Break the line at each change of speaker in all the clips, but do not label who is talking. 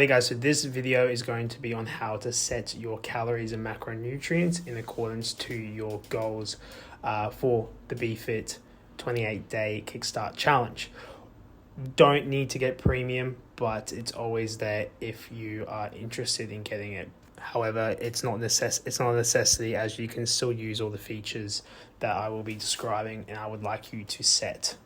Hey guys, so this video is going to be on how to set your calories and macronutrients in accordance to your goals for the Bfit 28-day Kickstart challenge. Don't need to get premium, but it's always there if you are interested in getting it. However, it's not a necessity, as you can still use all the features that I will be describing and I would like you to set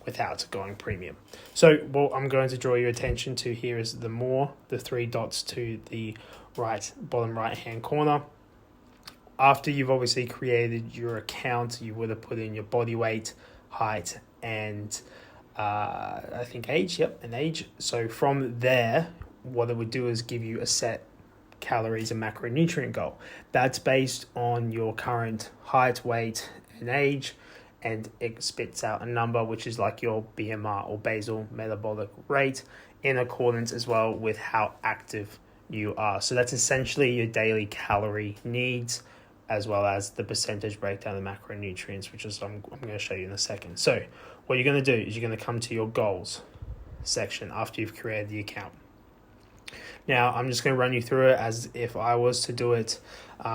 without going premium. So what I'm going to draw your attention to here is the three dots to the bottom right hand corner. After you've obviously created your account, you would have put in your body weight, height, and I think age. And age. So from there, what it would do is give you a set calories and macronutrient goal. That's based on your current height, weight, and age, and it spits out a number which is like your BMR or basal metabolic rate, in accordance as well with how active you are. So that's essentially your daily calorie needs, as well as the percentage breakdown of macronutrients, which is I'm going to show you in a second. So what you're going to do is you're going to come to your goals section after you've created the account. Now, I'm just going to run you through it as if I was to do it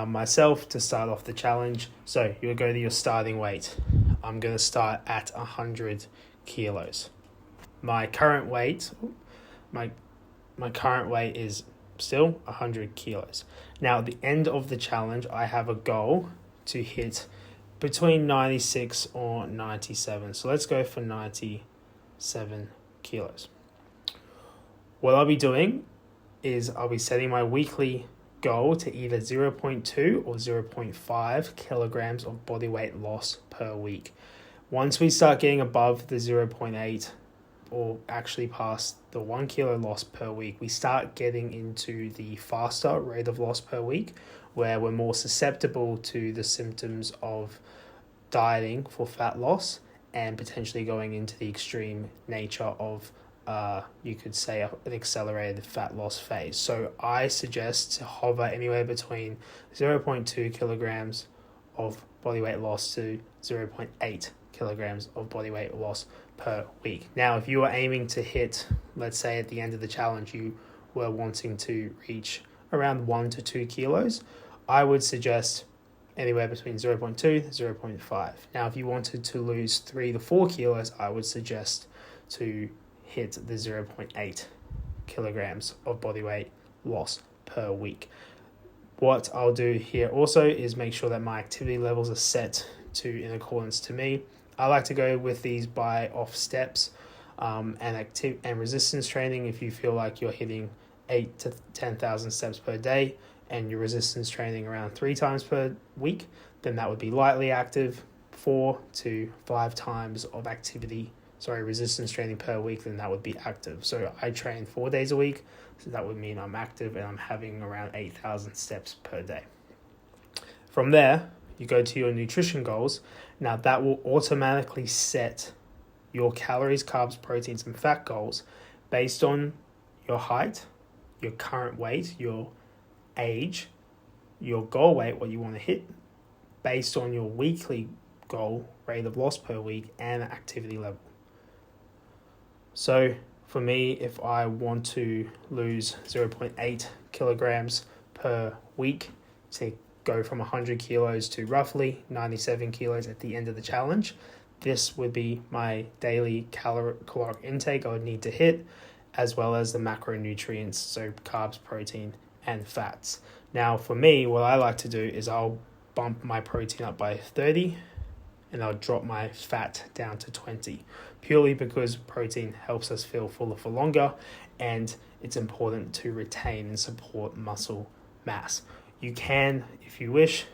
myself to start off the challenge. So you'll go to your starting weight. I'm going to start at 100 kilos. My current weight is still 100 kilos. Now, at the end of the challenge, I have a goal to hit between 96 or 97. So let's go for 97 kilos. What I'll be doing is I'll be setting my weekly goal to either 0.2 or 0.5 kilograms of body weight loss per week. Once we start getting above the 0.8 or actually past the 1 kilo loss per week, we start getting into the faster rate of loss per week, where we're more susceptible to the symptoms of dieting for fat loss and potentially going into the extreme nature of you could say an accelerated fat loss phase. So I suggest to hover anywhere between 0.2 kilograms of body weight loss to 0.8 kilograms of body weight loss per week. Now, if you are aiming to hit, let's say at the end of the challenge, you were wanting to reach around 1 to 2 kilos, I would suggest anywhere between 0.2 to 0.5. Now, if you wanted to lose 3 to 4 kilos, I would suggest to hit the 0.8 kilograms of body weight loss per week. What I'll do here also is make sure that my activity levels are set to in accordance to me. I like to go with these by off steps and resistance training. If you feel like you're hitting 8 to 10,000 steps per day and your resistance training around 3 times per week, then that would be lightly active. 4 to 5 times of resistance training per week, then that would be active. So I train 4 days a week, so that would mean I'm active and I'm having around 8,000 steps per day. From there, you go to your nutrition goals. Now that will automatically set your calories, carbs, proteins, and fat goals based on your height, your current weight, your age, your goal weight, what you want to hit, based on your weekly goal rate of loss per week and activity level. So for me, if I want to lose 0.8 kilograms per week to go from 100 kilos to roughly 97 kilos at the end of the challenge, this would be my daily caloric intake I would need to hit, as well as the macronutrients, so carbs, protein, and fats. Now for me, what I like to do is I'll bump my protein up by 30 and I'll drop my fat down to 20, purely because protein helps us feel fuller for longer and it's important to retain and support muscle mass. You can, if you wish,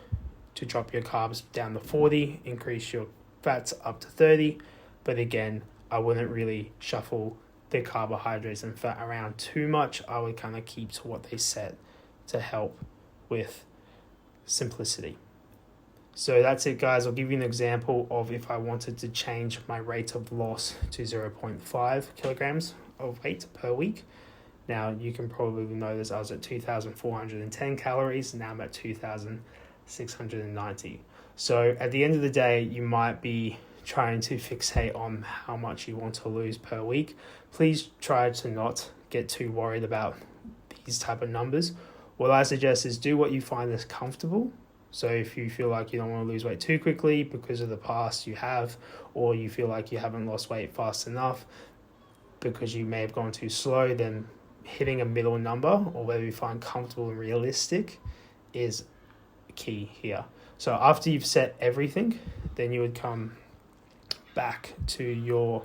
to drop your carbs down to 40, increase your fats up to 30, but again, I wouldn't really shuffle the carbohydrates and fat around too much. I would kind of keep to what they set to help with simplicity. So that's it, guys. I'll give you an example of if I wanted to change my rate of loss to 0.5 kilograms of weight per week. Now, you can probably notice I was at 2,410 calories. Now I'm at 2,690. So at the end of the day, you might be trying to fixate on how much you want to lose per week. Please try to not get too worried about these type of numbers. What I suggest is do what you find is comfortable. So if you feel like you don't want to lose weight too quickly because of the past you have, or you feel like you haven't lost weight fast enough because you may have gone too slow, then hitting a middle number or whatever you find comfortable and realistic is key here. So after you've set everything, then you would come back to your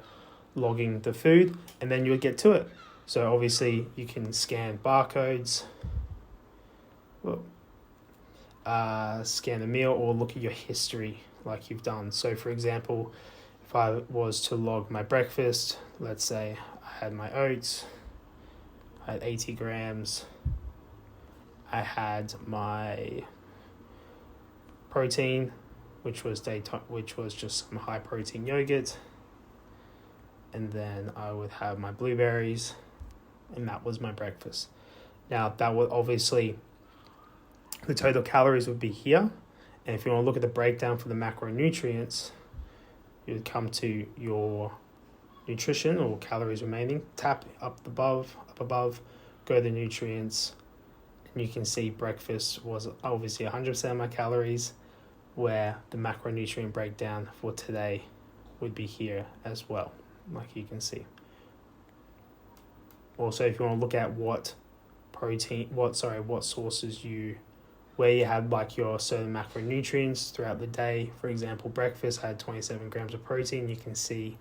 logging the food, and then you would get to it. So obviously you can scan barcodes, scan the meal, or look at your history like you've done. So for example, if I was to log my breakfast, let's say I had my oats, I had 80 grams, I had my protein, which was just some high protein yogurt, and then I would have my blueberries, and that was my breakfast. Now that would obviously, the total calories would be here, and if you want to look at the breakdown for the macronutrients, you would come to your nutrition or calories remaining, tap up above, go to the nutrients, and you can see breakfast was obviously 100% of my calories, where the macronutrient breakdown for today would be here as well, like you can see. Also, if you want to look at what sources where you had like your certain macronutrients throughout the day, for example, breakfast had 27 grams of protein, you can see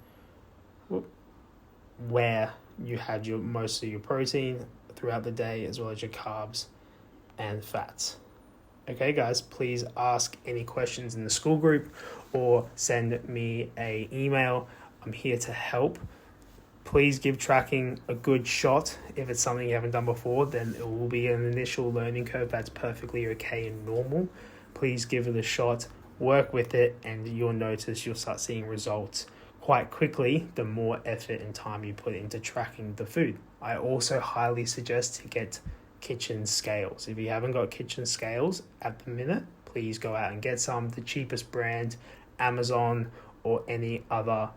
where you had most of your protein throughout the day, as well as your carbs and fats. Okay, guys, please ask any questions in the school group or send me an email. I'm here to help. Please give tracking a good shot. If it's something you haven't done before, then it will be an initial learning curve. That's perfectly okay and normal. Please give it a shot, work with it, and you'll start seeing results quite quickly the more effort and time you put into tracking the food. I also highly suggest to get kitchen scales. If you haven't got kitchen scales at the minute, please go out and get some. The cheapest brand, Amazon or any other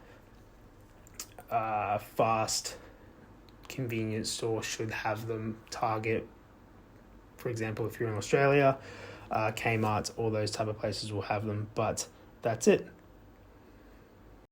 fast convenience store should have them. Target, for example, if you're in Australia, Kmart, all those type of places will have them. But that's it.